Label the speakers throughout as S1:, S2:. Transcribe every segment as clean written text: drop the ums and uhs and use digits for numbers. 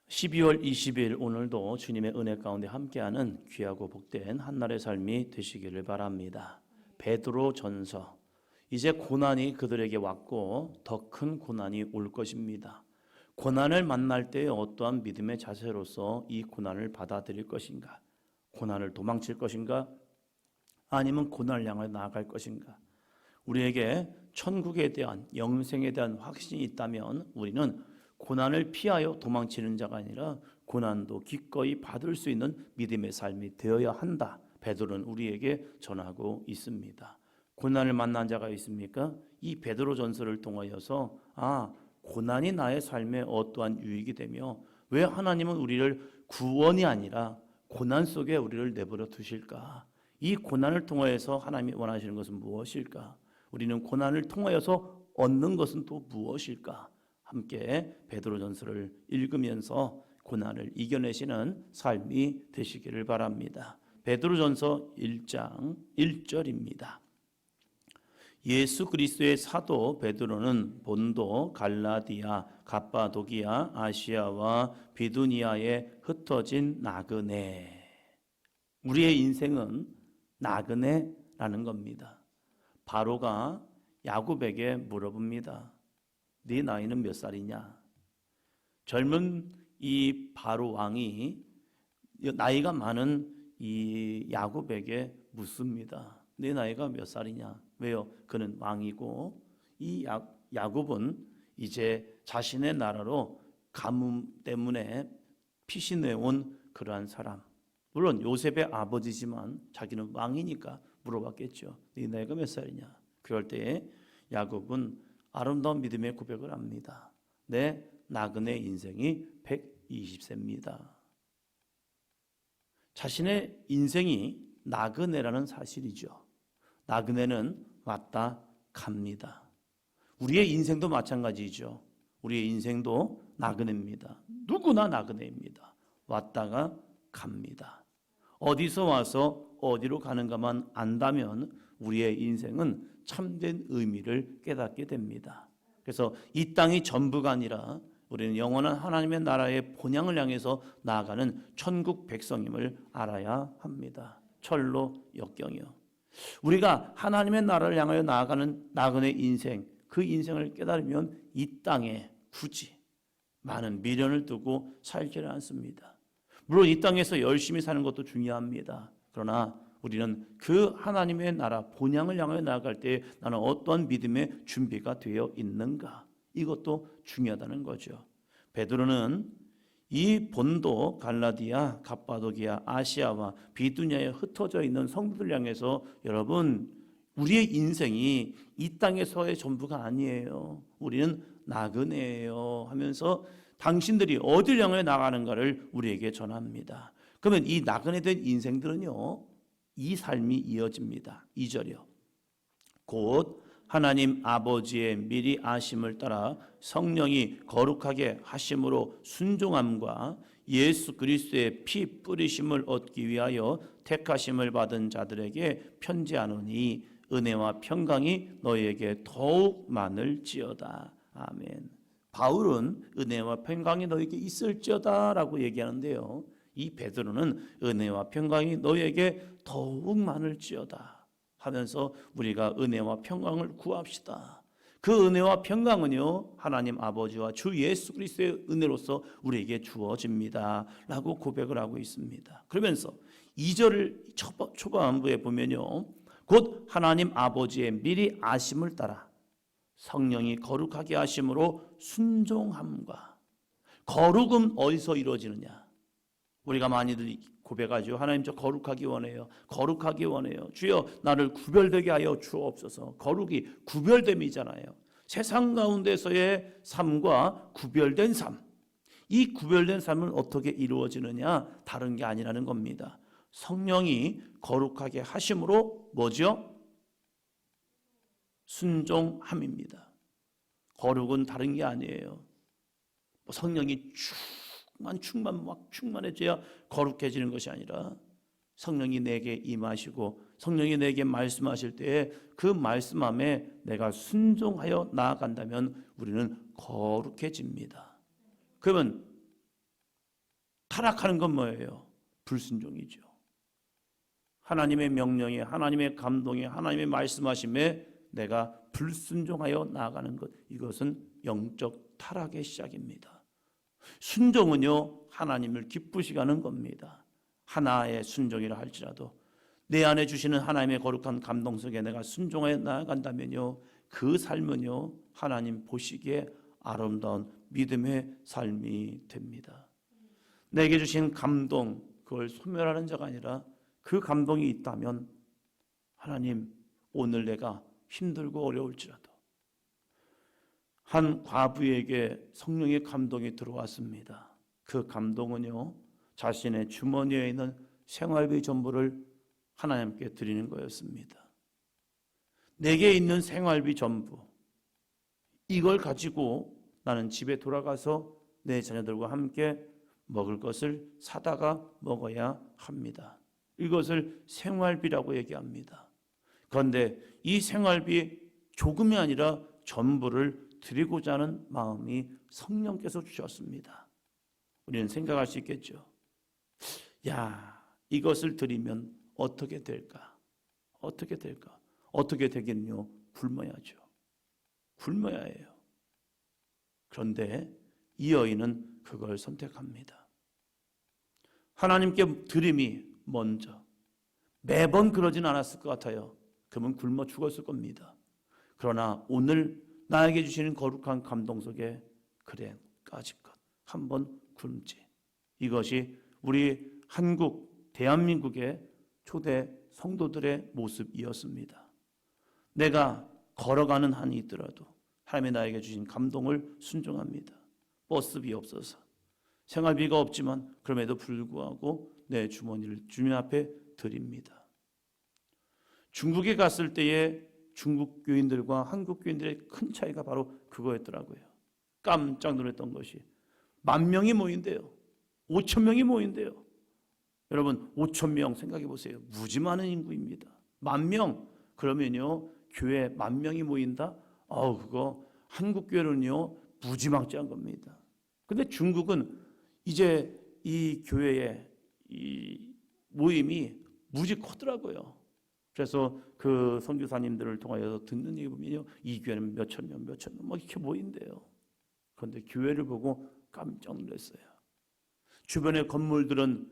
S1: 12월 20일 오늘도 주님의 은혜 가운데 함께하는 귀하고 복된 한날의 삶이 되시기를 바랍니다. 베드로 전서. 이제 고난이 그들에게 왔고 더 큰 고난이 올 것입니다. 고난을 만날 때 어떠한 믿음의 자세로서 이 고난을 받아들일 것인가? 고난을 도망칠 것인가? 아니면 고난을 향해 나아갈 것인가? 우리에게 천국에 대한, 영생에 대한 확신이 있다면 우리는 고난을 피하여 도망치는 자가 아니라 고난도 기꺼이 받을 수 있는 믿음의 삶이 되어야 한다. 베드로는 우리에게 전하고 있습니다. 고난을 만난 자가 있습니까? 이 베드로 전서를 통하여서 고난이 나의 삶에 어떠한 유익이 되며 왜 하나님은 우리를 구원이 아니라 고난 속에 우리를 내버려 두실까? 이 고난을 통하여서 하나님이 원하시는 것은 무엇일까? 우리는 고난을 통하여서 얻는 것은 또 무엇일까? 함께 베드로전서를 읽으면서 고난을 이겨내시는 삶이 되시기를 바랍니다. 베드로전서 1장 1절입니다. 예수 그리스도의 사도 베드로는 본도, 갈라디아, 갑바도기아, 아시아와 비두니아에 흩어진 나그네. 우리의 인생은 나그네라는 겁니다. 바로가 야곱에게 물어봅니다. 네 나이는 몇 살이냐? 젊은 이 바로 왕이 나이가 많은 이 야곱에게 묻습니다. 네 나이가 몇 살이냐? 왜요? 그는 왕이고 이 야곱은 이제 자신의 나라로 가뭄 때문에 피신해온 그러한 사람. 물론 요셉의 아버지지만 자기는 왕이니까 물어봤겠죠. 네 나이가 몇 살이냐? 그럴 때 야곱은 아름다운 믿음의 고백을 합니다. 내 나그네 인생이 120세입니다. 자신의 인생이 나그네라는 사실이죠. 나그네는 왔다 갑니다. 우리의 인생도 마찬가지죠. 우리의 인생도 나그네입니다. 누구나 나그네입니다. 왔다가 갑니다. 어디서 와서 어디로 가는가만 안다면 우리의 인생은 참된 의미를 깨닫게 됩니다. 그래서 이 땅이 전부가 아니라 우리는 영원한 하나님의 나라의 본향을 향해서 나아가는 천국 백성임을 알아야 합니다. 철로 역경이요. 우리가 하나님의 나라를 향하여 나아가는 나그네 인생, 그 인생을 깨달으면 이 땅에 굳이 많은 미련을 두고 살지는 않습니다. 물론 이 땅에서 열심히 사는 것도 중요합니다. 그러나 우리는 그 하나님의 나라 본향을 향하여 나아갈 때 나는 어떤 믿음의 준비가 되어 있는가? 이것도 중요하다는 거죠. 베드로는 이 본도, 갈라디아, 갑바도기아, 아시아와 비두니아에 흩어져 있는 성도들 향해서 여러분, 우리의 인생이 이 땅에서의 전부가 아니에요. 우리는 나그네예요 하면서 당신들이 어디를 향해 나가는가를 우리에게 전합니다. 그러면 이 나그네된 인생들은요, 이 삶이 이어집니다. 2절이요. 곧 하나님 아버지의 미리 아심을 따라 성령이 거룩하게 하심으로 순종함과 예수 그리스도의 피 뿌리심을 얻기 위하여 택하심을 받은 자들에게 편지하노니 은혜와 평강이 너희에게 더욱 많을지어다. 아멘. 바울은 은혜와 평강이 너희에게 있을지어다 라고 얘기하는데요, 이 베드로는 은혜와 평강이 너희에게 더욱 많을지어다 하면서 우리가 은혜와 평강을 구합시다. 그 은혜와 평강은요, 하나님 아버지와 주 예수 그리스도의 은혜로서 우리에게 주어집니다 라고 고백을 하고 있습니다. 그러면서 2절 초반부에 보면요, 곧 하나님 아버지의 미리 아심을 따라 성령이 거룩하게 하심으로 순종함과, 거룩은 어디서 이루어지느냐? 우리가 많이들 고백하죠. 하나님, 저 거룩하기 원해요. 거룩하기 원해요. 주여 나를 구별되게 하여 주옵소서. 거룩이 구별됨이잖아요. 세상 가운데서의 삶과 구별된 삶. 이 구별된 삶은 어떻게 이루어지느냐? 다른 게 아니라는 겁니다. 성령이 거룩하게 하심으로 뭐죠? 순종함입니다. 거룩은 다른 게 아니에요. 성령이 충만해져야 거룩해지는 것이 아니라 성령이 내게 임하시고 성령이 내게 말씀하실 때에 그 말씀함에 내가 순종하여 나아간다면 우리는 거룩해집니다. 그러면 타락하는 건 뭐예요? 불순종이죠. 하나님의 명령에, 하나님의 감동에, 하나님의 말씀하심에 내가 불순종하여 나아가는 것, 이것은 영적 타락의 시작입니다. 순종은요, 하나님을 기쁘시게 하는 겁니다. 하나의 순종이라 할지라도 내 안에 주시는 하나님의 거룩한 감동 속에 내가 순종하여 나아간다면요, 그 삶은요, 하나님 보시기에 아름다운 믿음의 삶이 됩니다. 내게 주신 감동, 그걸 소멸하는 자가 아니라 그 감동이 있다면 하나님, 오늘 내가 힘들고 어려울지라도, 한 과부에게 성령의 감동이 들어왔습니다. 그 감동은요, 자신의 주머니에 있는 생활비 전부를 하나님께 드리는 거였습니다. 내게 있는 생활비 전부, 이걸 가지고 나는 집에 돌아가서 내 자녀들과 함께 먹을 것을 사다가 먹어야 합니다. 이것을 생활비라고 얘기합니다. 그런데 이 생활비 조금이 아니라 전부를 드리고자 하는 마음이 성령께서 주셨습니다. 우리는 생각할 수 있겠죠. 야, 이것을 드리면 어떻게 될까? 어떻게 될까? 어떻게 되겠뇨? 굶어야죠. 굶어야 해요. 그런데 이 여인은 그걸 선택합니다. 하나님께 드림이 먼저. 매번 그러진 않았을 것 같아요. 그러면 굶어 죽었을 겁니다. 그러나 오늘 나에게 주시는 거룩한 감동 속에, 그래, 까짓것 한번 굶지. 이것이 우리 한국, 대한민국의 초대 성도들의 모습이었습니다. 내가 걸어가는 한이 있더라도 하나님이 나에게 주신 감동을 순종합니다. 버스비 없어서, 생활비가 없지만 그럼에도 불구하고 내 주머니를 주님 앞에 드립니다. 중국에 갔을 때에 중국 교인들과 한국 교인들의 큰 차이가 바로 그거였더라고요. 깜짝 놀랐던 것이 10,000명이 모인대요. 5,000명이 모인대요. 여러분, 5,000명 생각해 보세요. 무지 많은 인구입니다. 10,000명, 그러면요, 교회 10,000명이 모인다? 그거 한국 교회는요, 무지막지한 겁니다. 근데 중국은 이제 이 교회의 이 모임이 무지 크더라고요. 그래서 그 선교사님들을 통하여 듣는 얘기 보면요, 이 교회는 몇천 명 막 이렇게 모인대요. 그런데 교회를 보고 깜짝 놀랐어요. 주변의 건물들은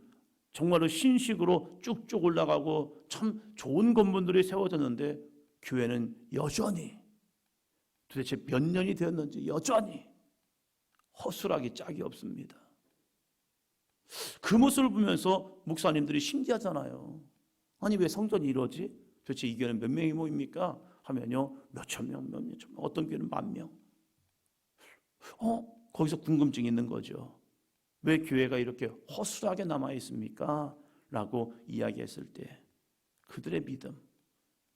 S1: 정말로 신식으로 쭉쭉 올라가고 참 좋은 건물들이 세워졌는데 교회는 여전히, 도대체 몇 년이 되었는지 여전히 허술하기 짝이 없습니다. 그 모습을 보면서 목사님들이 신기하잖아요. 아니, 왜 성전이 이러지? 도대체 이 교회는 몇 명이 모입니까? 하면요, 몇천 명, 몇천 명, 어떤 교회는 10,000명. 거기서 궁금증이 있는 거죠. 왜 교회가 이렇게 허술하게 남아 있습니까? 라고 이야기했을 때 그들의 믿음,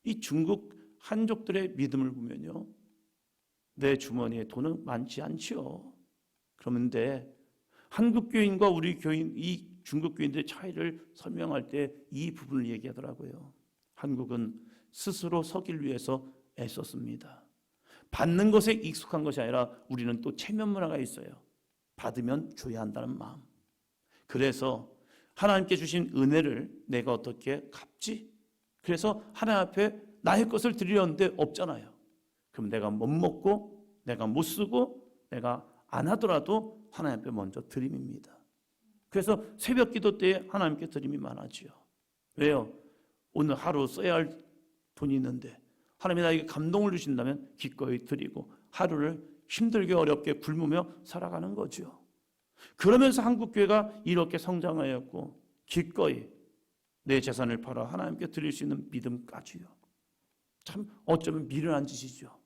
S1: 이 중국 한족들의 믿음을 보면요, 내 주머니에 돈은 많지 않지요. 그런데 한국 교인과 우리 교인, 이 중국 교인들의 차이를 설명할 때 이 부분을 얘기하더라고요. 한국은 스스로 서길 위해서 애썼습니다. 받는 것에 익숙한 것이 아니라 우리는 또 체면 문화가 있어요. 받으면 줘야 한다는 마음. 그래서 하나님께 주신 은혜를 내가 어떻게 갚지? 그래서 하나님 앞에 나의 것을 드리려는데 없잖아요. 그럼 내가 못 먹고, 내가 못 쓰고, 내가 안 하더라도 하나님 앞에 먼저 드림입니다. 그래서 새벽 기도 때에 하나님께 드림이 많아지요. 왜요? 오늘 하루 써야 할 돈이 있는데 하나님이 나에게 감동을 주신다면 기꺼이 드리고 하루를 힘들게 어렵게 굶으며 살아가는 거죠. 그러면서 한국교회가 이렇게 성장하였고 기꺼이 내 재산을 팔아 하나님께 드릴 수 있는 믿음까지요. 참 어쩌면 미련한 짓이죠.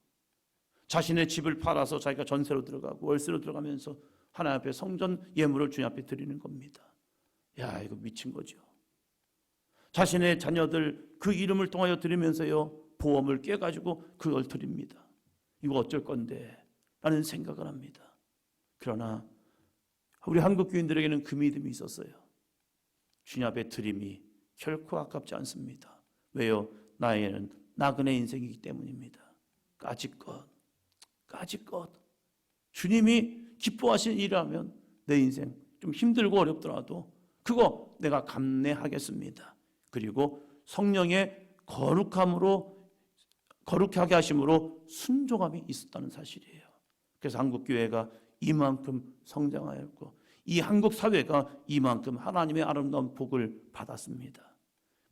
S1: 자신의 집을 팔아서 자기가 전세로 들어가고 월세로 들어가면서 하나님 앞에 성전 예물을 주님 앞에 드리는 겁니다. 야, 이거 미친 거죠. 자신의 자녀들 그 이름을 통하여 드리면서요, 보험을 깨가지고 그걸 드립니다. 이거 어쩔 건데 라는 생각을 합니다. 그러나 우리 한국 교인들에게는 그 믿음이 있었어요. 주님 앞에 드림이 결코 아깝지 않습니다. 왜요? 나에게는 나그네 인생이기 때문입니다. 까짓것 주님이 기뻐하시는 일이라면 내 인생 좀 힘들고 어렵더라도 그거 내가 감내하겠습니다. 그리고 성령의 거룩하게 하심으로 순종함이 있었다는 사실이에요. 그래서 한국 교회가 이만큼 성장하였고 이 한국 사회가 이만큼 하나님의 아름다운 복을 받았습니다.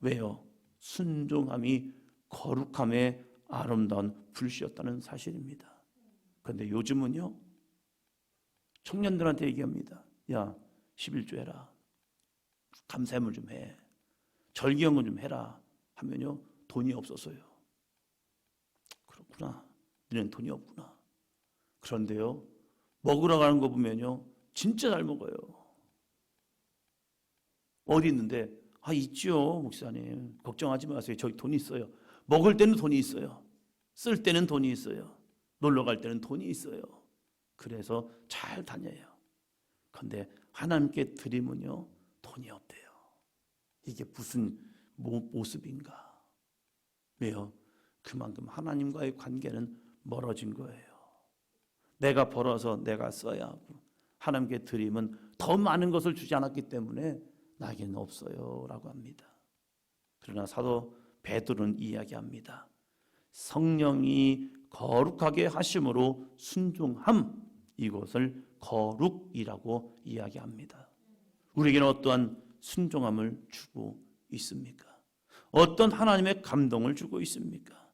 S1: 왜요? 순종함이 거룩함의 아름다운 불씨였다는 사실입니다. 그런데 요즘은요, 청년들한테 얘기합니다. 야, 11조 해라. 감사함을 좀 해. 절기연금 좀 해라. 하면요, 돈이 없어서요. 그렇구나. 너는 돈이 없구나. 그런데요, 먹으러 가는 거 보면요, 진짜 잘 먹어요. 어디 있는데, 있죠, 목사님. 걱정하지 마세요. 저기 돈 있어요. 먹을 때는 돈이 있어요. 쓸 때는 돈이 있어요. 놀러 갈 때는 돈이 있어요. 그래서 잘 다녀요. 그런데 하나님께 드리면요, 돈이 없대요. 이게 무슨 모습인가? 왜요? 그만큼 하나님과의 관계는 멀어진 거예요. 내가 벌어서 내가 써야 하고 하나님께 드리면 더 많은 것을 주지 않았기 때문에 나에게는 없어요 라고 합니다. 그러나 사도 베드로는 이야기합니다. 성령이 거룩하게 하심으로 순종함, 이것을 거룩이라고 이야기합니다. 우리에게는 어떠한 순종함을 주고 있습니까? 어떤 하나님의 감동을 주고 있습니까?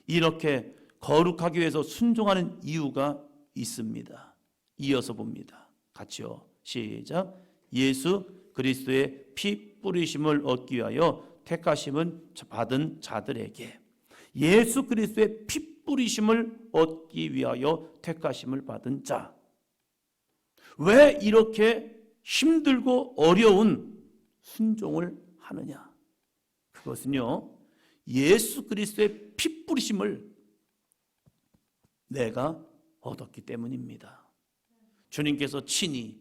S1: 이렇게 거룩하기 위해서 순종하는 이유가 있습니다. 이어서 봅니다. 같이요. 시작. 예수 그리스도의 피 뿌리심을 얻기 위하여 택하심은 받은 자들에게, 예수 그리스도의 피 뿌리심을 얻기 위하여 택하심을 받은 자. 왜 이렇게 힘들고 어려운 순종을 하느냐? 그것은요, 예수 그리스도의 피 뿌리심을 내가 얻었기 때문입니다. 주님께서 친히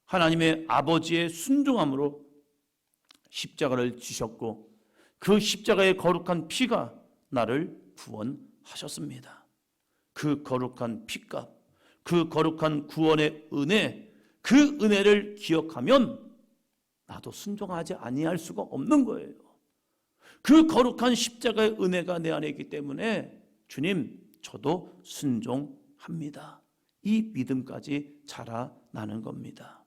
S1: 하나님의 아버지의 순종함으로 십자가를 지셨고 그 십자가의 거룩한 피가 나를 구원하셨습니다. 그 거룩한 피값, 그 거룩한 구원의 은혜, 그 은혜를 기억하면 나도 순종하지 아니할 수가 없는 거예요. 그 거룩한 십자가의 은혜가 내 안에 있기 때문에 주님, 저도 순종합니다. 이 믿음까지 자라나는 겁니다.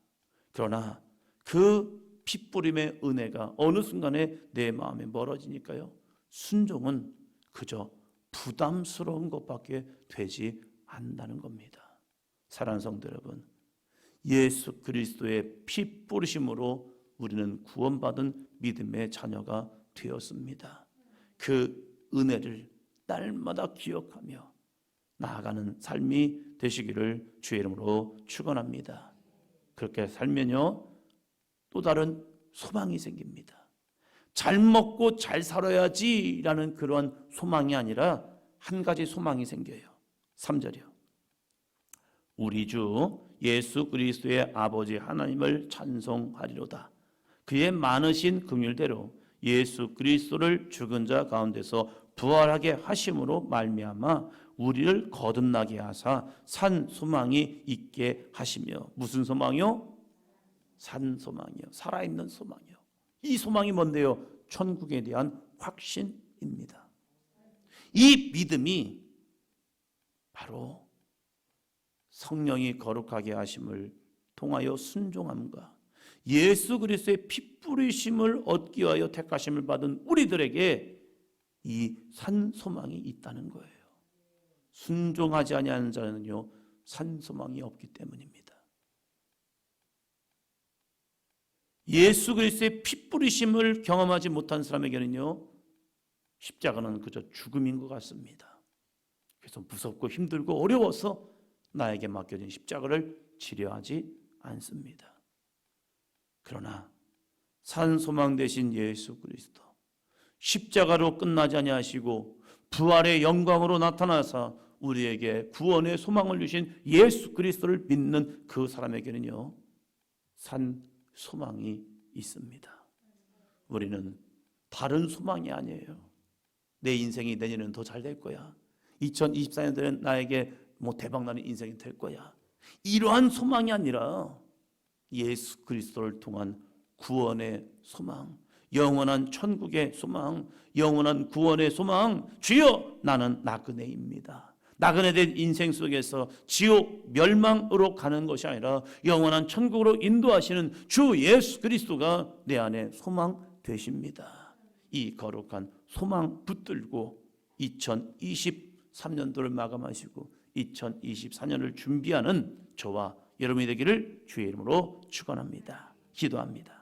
S1: 그러나 그 핏부림의 은혜가 어느 순간에 내 마음에 멀어지니까요, 순종은 그저 부담스러운 것밖에 되지 않는다는 겁니다. 사랑하는 성도 여러분, 예수 그리스도의 피 뿌리심으로 우리는 구원받은 믿음의 자녀가 되었습니다. 그 은혜를 날마다 기억하며 나아가는 삶이 되시기를 주의 이름으로 축원합니다. 그렇게 살면요, 또 다른 소망이 생깁니다. 잘 먹고 잘 살아야지라는 그런 소망이 아니라 한 가지 소망이 생겨요. 3절이요. 우리 주 예수 그리스도의 아버지 하나님을 찬송하리로다. 그의 많으신 긍휼대로 예수 그리스도를 죽은 자 가운데서 부활하게 하심으로 말미암아 우리를 거듭나게 하사 산 소망이 있게 하시며. 무슨 소망이요? 산 소망이요. 살아있는 소망이요. 이 소망이 뭔데요? 천국에 대한 확신입니다. 이 믿음이 바로 성령이 거룩하게 하심을 통하여 순종함과 예수 그리스도의 피 뿌리심을 얻기 위하여 택하심을 받은 우리들에게 이 산 소망이 있다는 거예요. 순종하지 아니하는 자는요, 산 소망이 없기 때문입니다. 예수 그리스도의 피 뿌리심을 경험하지 못한 사람에게는요, 십자가는 그저 죽음인 것 같습니다. 그래서 무섭고 힘들고 어려워서 나에게 맡겨진 십자가를 지려하지 않습니다. 그러나 산 소망 되신 예수 그리스도, 십자가로 끝나지 아니하시고 부활의 영광으로 나타나사 우리에게 구원의 소망을 주신 예수 그리스도를 믿는 그 사람에게는요, 산 소망이 있습니다. 우리는 다른 소망이 아니에요. 내 인생이 내년에는 더 잘 될 거야. 2024년도에는 나에게 대박나는 인생이 될 거야. 이러한 소망이 아니라 예수 그리스도를 통한 구원의 소망, 영원한 천국의 소망, 영원한 구원의 소망. 주여, 나는 나그네입니다. 나그네된 인생 속에서 지옥 멸망으로 가는 것이 아니라 영원한 천국으로 인도하시는 주 예수 그리스도가 내 안에 소망 되십니다. 이 거룩한 소망 붙들고 2023년도를 마감하시고 2024년을 준비하는 저와 여러분이 되기를 주의 이름으로 축원합니다. 기도합니다.